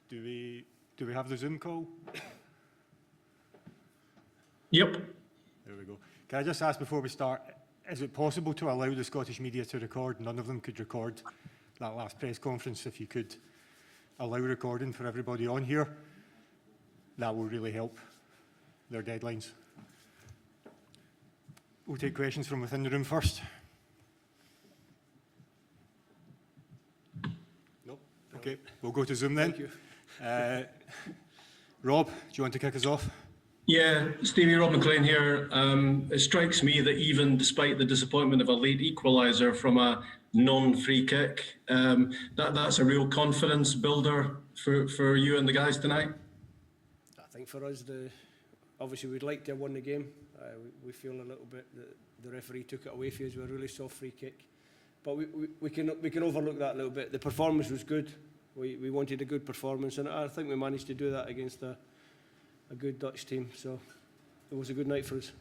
Do we have the Zoom call? Yep. There we go. Can I just ask before we start, is it possible to allow the Scottish media to record? None of them could record that last press conference. If you could allow recording for everybody on here, that will really help their deadlines. We'll take questions from within the room first. No? Okay, we'll go to Zoom then. Thank you. Rob, do you want to kick us off? Yeah, Stevie, Rob McLean here. It strikes me that even despite the disappointment of a late equaliser from a non-free kick, that's a real confidence builder for you and the guys tonight. I think for us, obviously we'd like to have won the game. We feel a little bit that the referee took it away from us with a really soft free kick, but we can overlook that a little bit. The performance was good. We wanted a good performance, and I think we managed to do that against a good Dutch team. So it was a good night for us.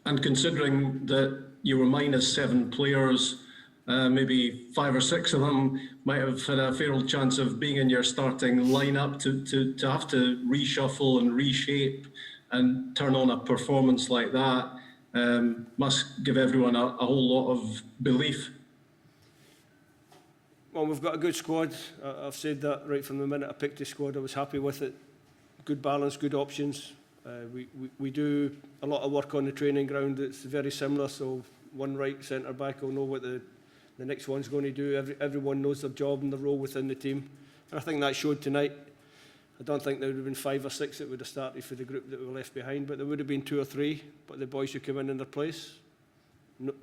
And considering that you were -7 players, maybe 5 or 6 of them might have had a fair old chance of being in your starting lineup, to have to reshuffle and reshape and turn on a performance like that must give everyone a whole lot of belief. Well, we've got a good squad. I've said that right from the minute I picked the squad. I was happy with it. Good balance, good options. We do a lot of work on the training ground. It's very similar, so one right centre back will know what the next one's going to do. Everyone knows their job and their role within the team. And I think that showed tonight. I don't think there would have been 5 or 6 that would have started for the group that were left behind, but there would have been 2 or 3. But the boys who come in their place,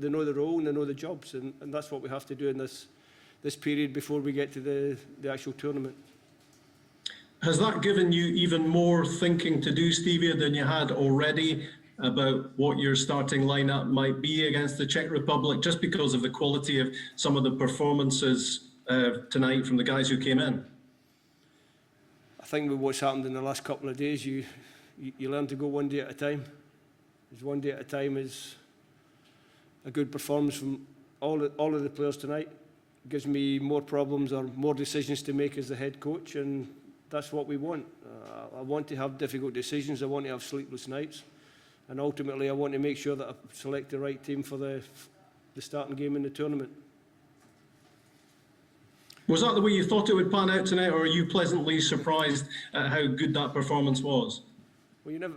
they know the role and they know the jobs, and that's what we have to do in this period before we get to the actual tournament. Has that given you even more thinking to do, Stevie, than you had already about what your starting lineup might be against the Czech Republic, just because of the quality of some of the performances tonight from the guys who came in? I think with what's happened in the last couple of days, you learn to go one day at a time. Because one day at a time is a good performance from all of the players tonight. It gives me more problems or more decisions to make as the head coach, and that's what we want. I want to have difficult decisions. I want to have sleepless nights, and ultimately I want to make sure that I select the right team for the starting game in the tournament. Was that the way you thought it would pan out tonight, or are you pleasantly surprised at how good that performance was? Well,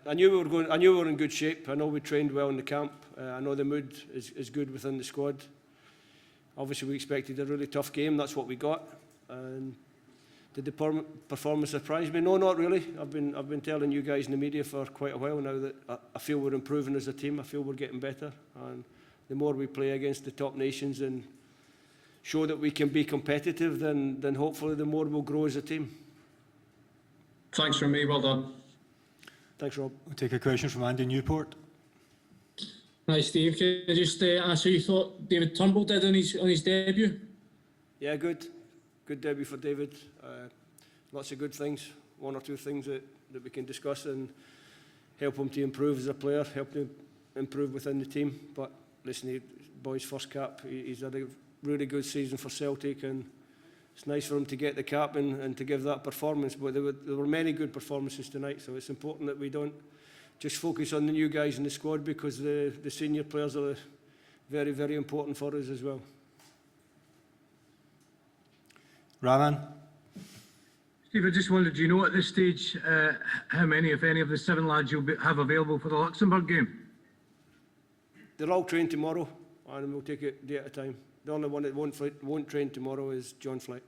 I knew we were in good shape. I know we trained well in the camp. I know the mood is good within the squad. Obviously, we expected a really tough game. That's what we got. And did the performance surprise me? No, not really. I've been telling you guys in the media for quite a while now that I feel we're improving as a team. I feel we're getting better. And the more we play against the top nations and show that we can be competitive, then hopefully the more we'll grow as a team. Thanks from me. Well done. Thanks, Rob. We'll take a question from Andy Newport. Hi, Steve. Can I just ask how you thought David Turnbull did on his debut? Yeah, good. Good debut for David. Lots of good things. 1 or 2 things that we can discuss and help him to improve as a player, help him improve within the team. But listen, boy's first cap. He's had a really good season for Celtic, and it's nice for him to get the cap and to give that performance. But there were many good performances tonight, so it's important that we don't just focus on the new guys in the squad, because the senior players are very, very important for us as well. Rahman? Steve, I just wondered, do you know at this stage how many, if any, of the 7 lads you'll have available for the Luxembourg game? They're all trained tomorrow, and we'll take it day at a time. The only one that won't train tomorrow is John Fleck.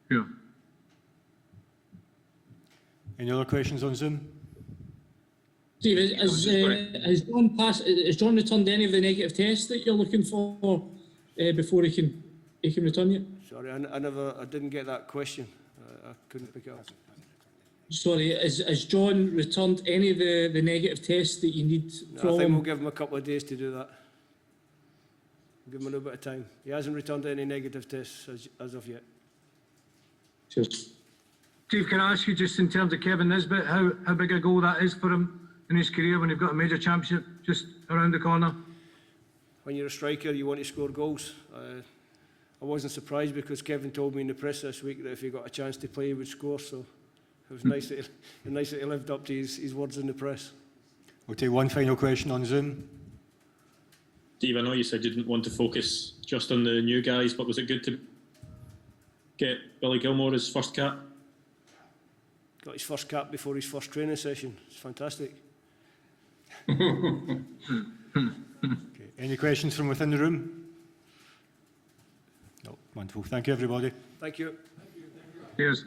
Yeah. Any other questions on Zoom? Steve, has John returned any of the negative tests that you're looking for before he can return you? Sorry, I didn't get that question. I couldn't pick it up. Sorry, has John returned any of the negative tests that you need from him? I think we'll give him a couple of days to do that. Give him a little bit of time. He hasn't returned any negative tests as of yet. Cheers. Steve, can I ask you, just in terms of Kevin Nisbet, how big a goal that is for him in his career when you've got a major championship just around the corner? When you're a striker, you want to score goals. I wasn't surprised because Kevin told me in the press this week that if he got a chance to play, he would score. So it was nice that he lived up to his words in the press. We'll take one final question on Zoom. Steve, I know you said you didn't want to focus just on the new guys, but was it good to get Billy Gilmore his first cap? Got his first cap before his first training session. It's fantastic. Okay. Any questions from within the room? No. Wonderful. Thank you, everybody. Thank you. Cheers.